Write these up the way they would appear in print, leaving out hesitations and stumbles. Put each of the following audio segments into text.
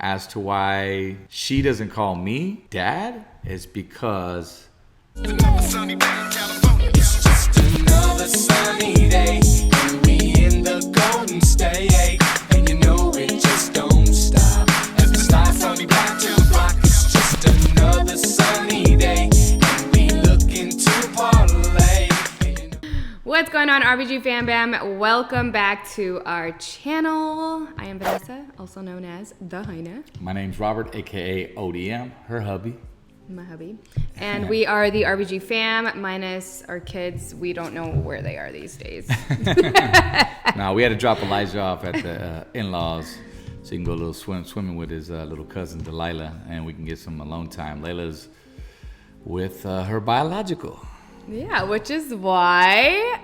As to why she doesn't call me dad is because Another sunny day in California. It's just another sunny day. And we in the Golden State. And you know it just don't stop. As the stars sunny back to the block. It's just another sunny day. And we looking to parlay. What's going on, RBG Fam Bam? Welcome back to our channel. I am Vanessa, also known as The Hyena. my name's Robert, aka ODM, her hubby. My hubby. And we are the RBG Fam, minus our kids. We don't know where they are these days. Now, we had to drop Elijah off at the in-laws so he can go a little swimming with his little cousin Delilah, and we can get some alone time. Layla's with her biological. Yeah, which is why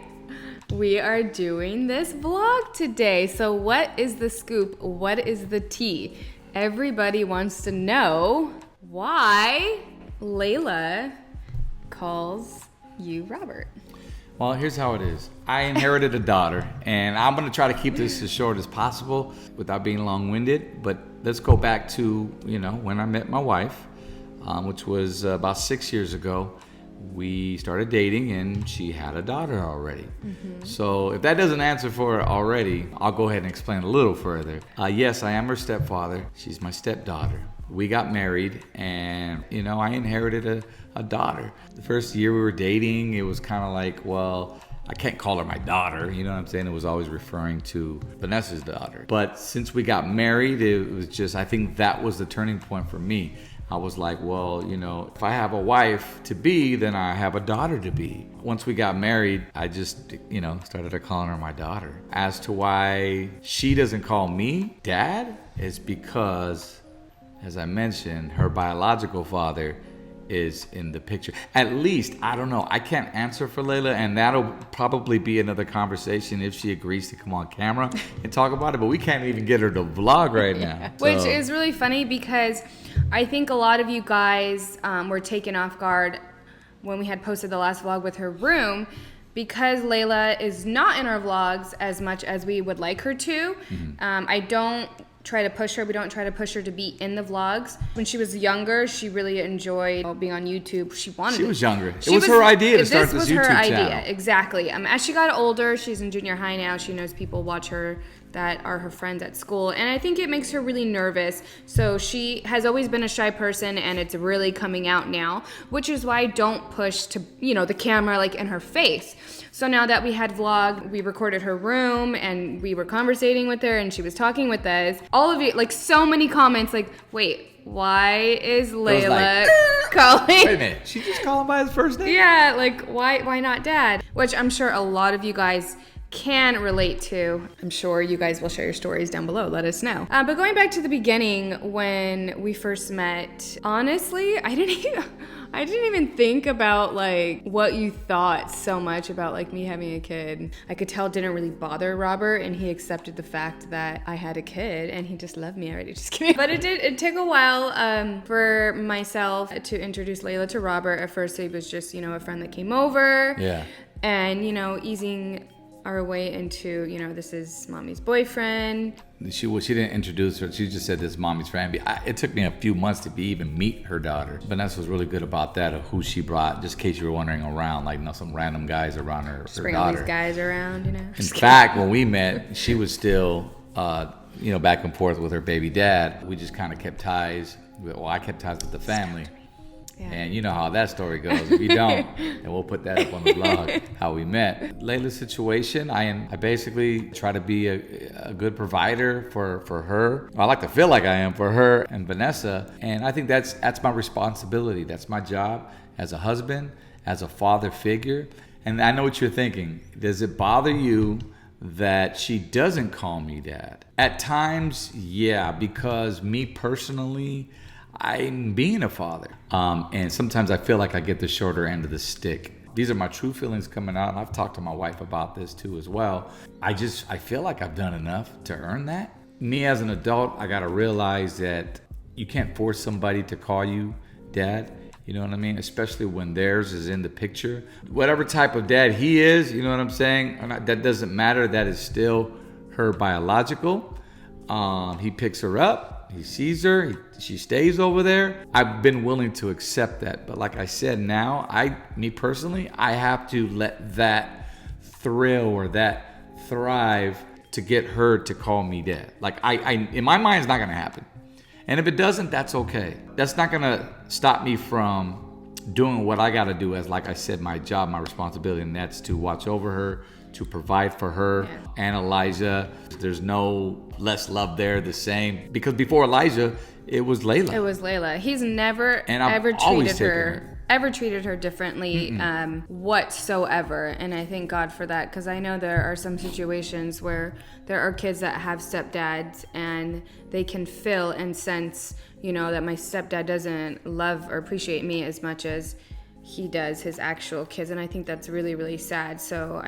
we are doing this vlog today. So what is the scoop? What is the tea? Everybody wants to know why Layla calls you Robert. Well, here's how it is. I inherited a daughter, and I'm going to try to keep this as short as possible without being long-winded. But let's go back to, when I met my wife, which was about 6 years ago. We started dating, and she had a daughter already. Mm-hmm. So if that doesn't answer for her already, I'll go ahead and explain a little further. Yes, I am her stepfather. She's my stepdaughter. We got married, and, I inherited a daughter. The first year we were dating, it was kind of like, well, I can't call her my daughter, you know what I'm saying? It was always referring to Vanessa's daughter. But since we got married, it was just, I think that was the turning point for me. I was like, well, if I have a wife to be, then I have a daughter to be. Once we got married, I just, started calling her my daughter. As to why she doesn't call me dad is because, as I mentioned, her biological father is in the picture. At least, I don't know. I can't answer for Layla, and that'll probably be another conversation if she agrees to come on camera and talk about it, but we can't even get her to vlog right now. Which is really funny because I think a lot of you guys were taken off guard when we had posted the last vlog with her room, because Layla is not in our vlogs as much as we would like her to. Mm-hmm. I don't try to push her. We don't try to push her to be in the vlogs. When she was younger, she really enjoyed being on YouTube. She was younger. It was her idea to start this YouTube channel. This was her idea, exactly. As she got older, she's in junior high now. She knows people watch her that are her friends at school, and I think it makes her really nervous. So she has always been a shy person, and it's really coming out now, which is why I don't push to, the camera like in her face. So now that we had vlog, we recorded her room, and we were conversating with her, and she was talking with us. All of you, like, so many comments, like, wait, why is Layla calling? Wait a minute, she just called him by his first name? Yeah, like, why not dad? Which I'm sure a lot of you guys can relate to. I'm sure you guys will share your stories down below. Let us know. But going back to the beginning, when we first met, honestly, I didn't even think about like what you thought so much about like me having a kid. I could tell it didn't really bother Robert, and he accepted the fact that I had a kid, and he just loved me already. Just kidding. But it took a while for myself to introduce Layla to Robert. At first, it was just a friend that came over. Yeah. And easing our way into, this is mommy's boyfriend. She didn't introduce her. She just said this is mommy's friend. It took me a few months to even meet her daughter. Vanessa was really good about that, of who she brought, just in case you were wondering around, like, some random guys around her bring daughter. All these guys around, In fact, when we met, she was still, back and forth with her baby dad. We just kind of kept ties. Well, I kept ties with the family. Yeah. And you know how that story goes. If you don't, and we'll put that up on the blog, how we met. Layla's situation, I basically try to be a good provider for her. I like to feel like I am for her and Vanessa. And I think that's my responsibility. That's my job as a husband, as a father figure. And I know what you're thinking. Does it bother you that she doesn't call me dad? At times, yeah, because me personally, I'm being a father. And sometimes I feel like I get the shorter end of the stick. These are my true feelings coming out, and I've talked to my wife about this too as well. I feel like I've done enough to earn that. Me as an adult, I gotta realize that you can't force somebody to call you dad. You know what I mean? Especially when theirs is in the picture. Whatever type of dad he is, you know what I'm saying? That doesn't matter. That is still her biological. He picks her up. He sees her. She stays over there. I've been willing to accept that. But like I said, now, me personally, I have to let that thrill or that thrive to get her to call me dad. Like, I in my mind, it's not going to happen. And if it doesn't, that's okay. That's not going to stop me from doing what I got to do as, like I said, my job, my responsibility, and that's to watch over her, to provide for her and Elijah. There's no less love there, the same. Because before Elijah, it was Layla. It was Layla. He's never ever treated her differently whatsoever. And I thank God for that, because I know there are some situations where there are kids that have stepdads and they can feel and sense, that my stepdad doesn't love or appreciate me as much as he does his actual kids. And I think that's really, really sad. So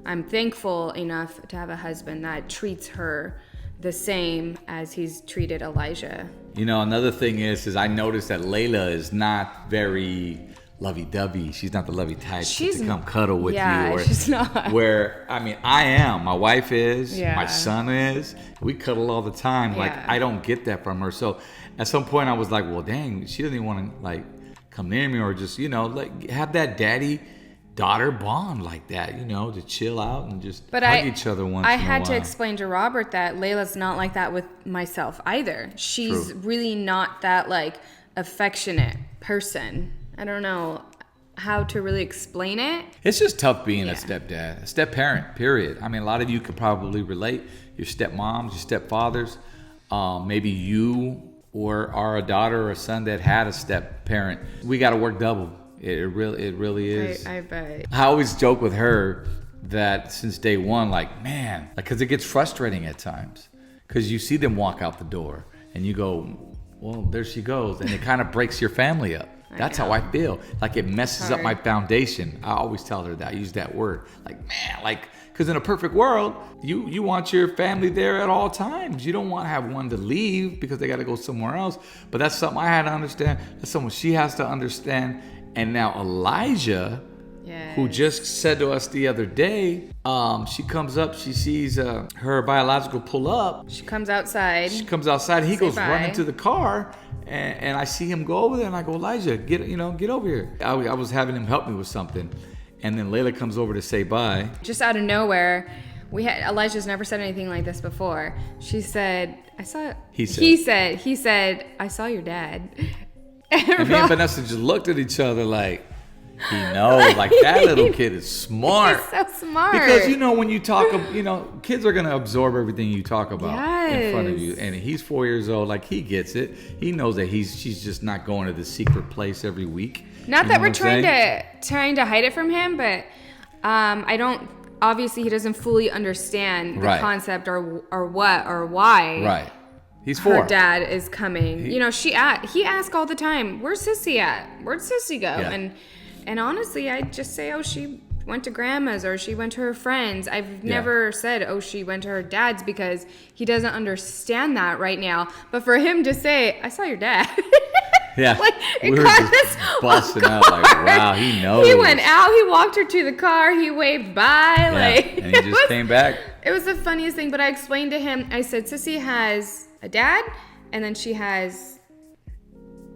I'm thankful enough to have a husband that treats her the same as he's treated Elijah. Another thing is I noticed that Layla is not very lovey-dovey. She's not the lovey type to come cuddle with you. Yeah, she's not. Where, I am. My wife is. Yeah. My son is. We cuddle all the time. Yeah. Like, I don't get that from her. So at some point I was like, well, dang, she doesn't even want to, come near me or just, have that daddy-daughter bond like that, to chill out and just hug each other once in a while. I had to explain to Robert that Layla's not like that with myself either. She's really not that, affectionate person. I don't know how to really explain it. It's just tough being a stepdad, a step-parent, period. A lot of you could probably relate. Your stepmoms, your stepfathers. Maybe you are a daughter or a son that had a step-parent. We got to work double. It really is. I bet. I always joke with her that since day one, because it gets frustrating at times. Because you see them walk out the door and you go, well, there she goes. And it kind of breaks your family up. That's how I feel. It messes up my foundation. I always tell her that. I use that word. Because in a perfect world, you want your family there at all times. You don't want to have one to leave because they got to go somewhere else. But that's something I had to understand. That's something she has to understand. And now Elijah, who just said to us the other day, she comes up, she sees her biological pull up. She comes outside. He goes running to the car, and I see him go over there, and I go, Elijah, get over here. I was having him help me with something, and then Layla comes over to say bye. Just out of nowhere, Elijah's never said anything like this before. She said, He said, I saw your dad. And me and Vanessa just looked at each other like, he knows. That little kid is smart. He's so smart. Because, when you talk, kids are going to absorb everything you talk about in front of you. And he's 4 years old. He gets it. He knows that she's just not going to the secret place every week. Not that we're trying to hide it from him, but obviously he doesn't fully understand the concept or what or why. Right. He's 4. Her dad is coming. He asks all the time, "Where's Sissy at? Where'd Sissy go?" Yeah. And honestly, I just say, "Oh, she went to grandma's or she went to her friends." I've never said, "Oh, she went to her dad's," because he doesn't understand that right now. But for him to say, "I saw your dad." Yeah. We were just busting out wow, he knows. He went out, he walked her to the car, he waved bye. And he just came back. It was the funniest thing, but I explained to him, I said, Sissy has a dad, and then she has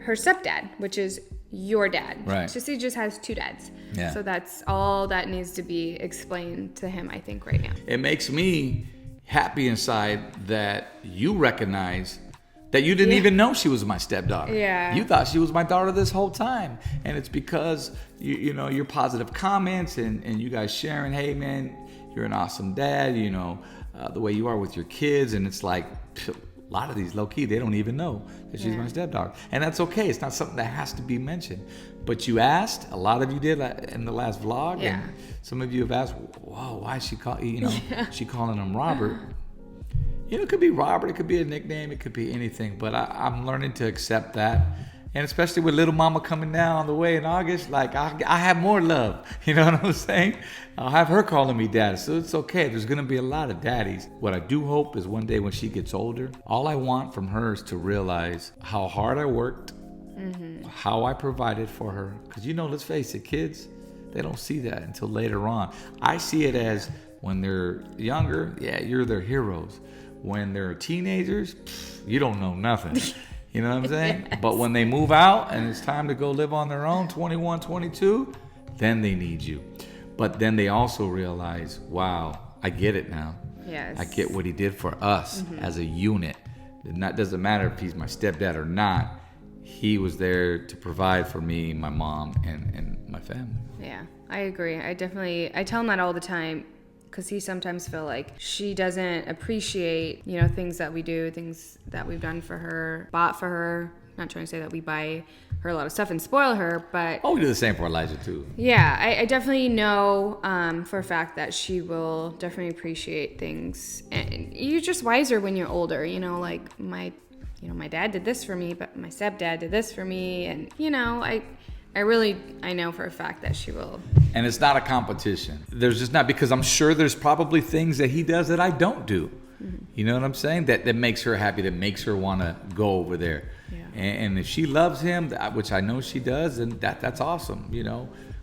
her stepdad, which is your dad. Right. Sissy just has 2 dads. Yeah. So that's all that needs to be explained to him, I think, right now. It makes me happy inside that you recognize that you didn't even know she was my stepdaughter. Yeah. You thought she was my daughter this whole time. And it's because, your positive comments and you guys sharing, hey, man, you're an awesome dad, the way you are with your kids. And it's a lot of these low-key, they don't even know that she's my stepdaughter. And that's okay. It's not something that has to be mentioned. But you asked, a lot of you did in the last vlog. Yeah. And some of you have asked, whoa, why is she she calling him Robert? It could be Robert, it could be a nickname, it could be anything. But I'm learning to accept that. And especially with little mama coming down on the way in August, I have more love. You know what I'm saying? I'll have her calling me daddy. So it's okay. There's going to be a lot of daddies. What I do hope is one day when she gets older, all I want from her is to realize how hard I worked, how I provided for her. Because, let's face it, kids, they don't see that until later on. I see it as when they're younger, you're their heroes. when they're teenagers, you don't know nothing. You know what I'm saying? Yes. But when they move out and it's time to go live on their own, 21, 22, then they need you. But then they also realize, wow, I get it now. Yes. I get what he did for us as a unit. It doesn't matter if he's my stepdad or not. He was there to provide for me, my mom, and my family. Yeah, I agree. I tell him that all the time, because he sometimes feel like she doesn't appreciate, things that we do, things that we've done for her, bought for her. Not trying to say that we buy her a lot of stuff and spoil her, but... Oh, we do the same for Elijah, too. Yeah, I definitely know for a fact that she will definitely appreciate things. And you're just wiser when you're older, like my dad did this for me, but my stepdad did this for me. And, I know for a fact that she will. And it's not a competition. There's just not, because I'm sure there's probably things that he does that I don't do. Mm-hmm. You know what I'm saying? That makes her happy, that makes her want to go over there. Yeah. And if she loves him, which I know she does, then that's awesome,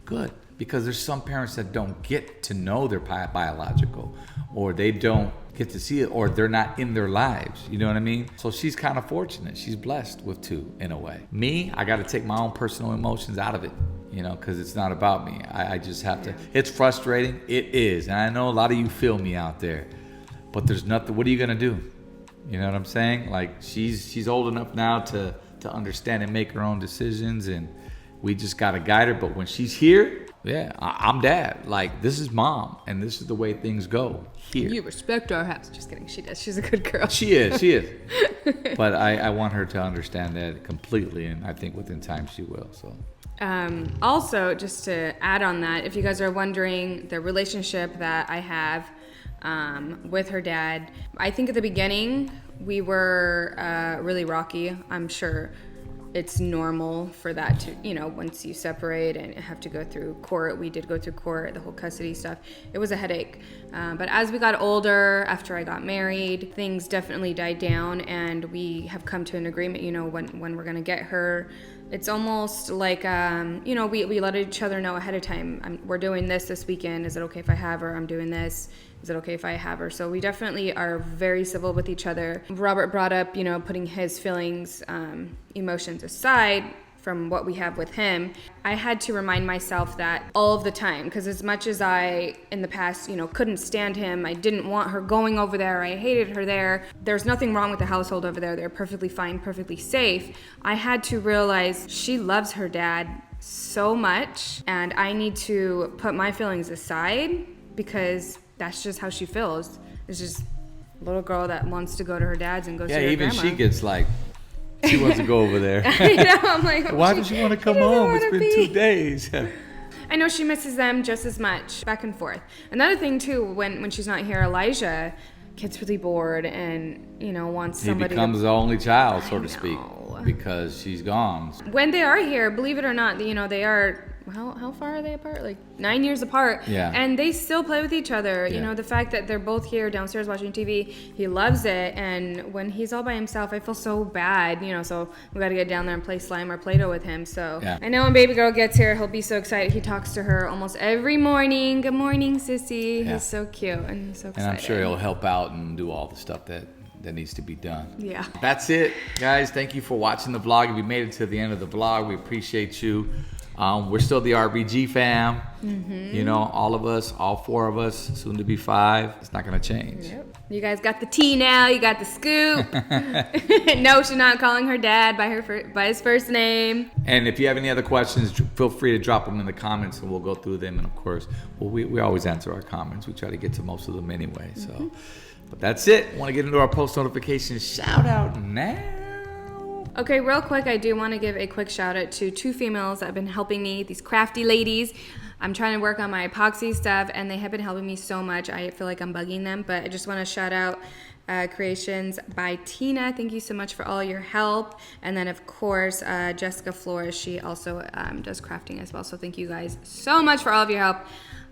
good. Because there's some parents that don't get to know their biological, or they don't get to see it, or they're not in their lives. You know what I mean? So she's kind of fortunate. She's blessed with two in a way. Me, I got to take my own personal emotions out of it, because it's not about me. I just have to. It's frustrating. It is. And I know a lot of you feel me out there, but there's nothing. What are you going to do? You know what I'm saying? Like she's old enough now to understand and make her own decisions, and we just got to guide her. But when she's here, yeah, I'm dad. Like, this is mom, and this is the way things go here. You respect our house. Just kidding. She does. She's a good girl. She is. But I want her to understand that completely, and I think within time she will. So. Also, just to add on that, if you guys are wondering the relationship that I have with her dad, I think at the beginning we were really rocky. I'm sure it's normal for that to, once you separate and have to go through court. We did go through court, the whole custody stuff. It was a headache. But as we got older, after I got married, things definitely died down, and we have come to an agreement, when we're going to get her. It's almost like, we let each other know ahead of time. We're doing this weekend. Is it okay if I have her? I'm doing this. Is it okay if I have her? So we definitely are very civil with each other. Robert brought up, putting his feelings, emotions aside from what we have with him. I had to remind myself that all of the time, because as much as I, in the past, couldn't stand him, I didn't want her going over there, I hated her there, there's nothing wrong with the household over there, they're perfectly fine, perfectly safe. I had to realize she loves her dad so much, and I need to put my feelings aside, because that's just how she feels. It's just a little girl that wants to go to her dad's and go see her even grandma. She gets like, she wants to go over there. I'm like, why does she want to come home? It's been 2 days. I know she misses them just as much, back and forth. Another thing too, when she's not here, Elijah gets really bored and wants somebody. He becomes the only child, so to speak, because she's gone. When they are here, believe it or not, they are. How far are they apart? Like 9 years apart. Yeah. And they still play with each other. Yeah. The fact that they're both here downstairs watching TV, he loves it. And when he's all by himself, I feel so bad. So we got to get down there and play slime or Play-Doh with him. So yeah. I know when baby girl gets here, he'll be so excited. He talks to her almost every morning. Good morning, sissy. Yeah. He's so cute and he's so excited. And I'm sure he'll help out and do all the stuff that needs to be done. Yeah. That's it, guys. Thank you for watching the vlog. If you made it to the end of the vlog, we appreciate you. We're still the RBG fam. Mm-hmm. All of us, all 4 of us, soon to be 5. It's not going to change. Yep. You guys got the tea now. You got the scoop. No, she's not calling her dad by his first name. And if you have any other questions, feel free to drop them in the comments and we'll go through them. And of course, we always answer our comments. We try to get to most of them anyway. So, but that's it. Want to get into our post notification shout out now. Okay, real quick, I do want to give a quick shout out to 2 females that have been helping me, these crafty ladies. I'm trying to work on my epoxy stuff, and they have been helping me so much. I feel like I'm bugging them, but I just want to shout out Creations by Tina. Thank you so much for all your help. And then, of course, Jessica Flores, she also does crafting as well. So thank you guys so much for all of your help.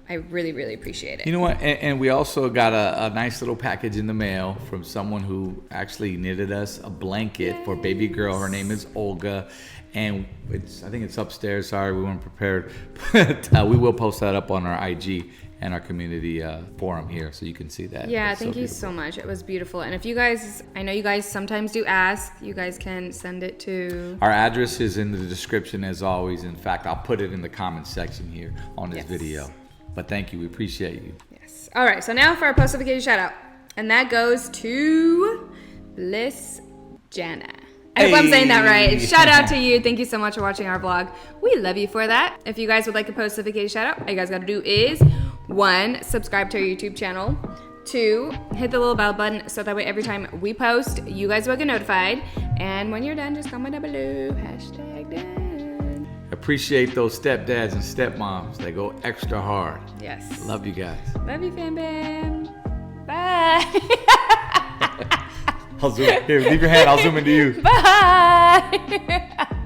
I really, really appreciate it. You know what? And we also got a nice little package in the mail from someone who actually knitted us a blanket for baby girl. Her name is Olga. And I think it's upstairs. Sorry, we weren't prepared. But we will post that up on our IG. and our community forum here, so you can see that. Yeah, It's thank you beautiful. so much. It was beautiful. And if you guys, I know you guys sometimes do ask, you guys can send it to... Our address is in the description as always. In fact, I'll put it in the comment section here on this Yes. video. But thank you, we appreciate you. Yes. All right, so now for our postification shout out. And that goes to Bliss Jana. I hope I'm saying that right. Shout out to you. Thank you so much for watching our vlog. We love you for that. If you guys would like a postification shout out, all you guys gotta do is 1, subscribe to our YouTube channel. 2, hit the little bell button so that way every time we post, you guys will get notified. And when you're done, just comment down below, #done. Appreciate those stepdads and stepmoms. They go extra hard. Yes. Love you guys. Love you, fam bam. Bye. I'll zoom. Here, leave your hand. I'll zoom into you. Bye.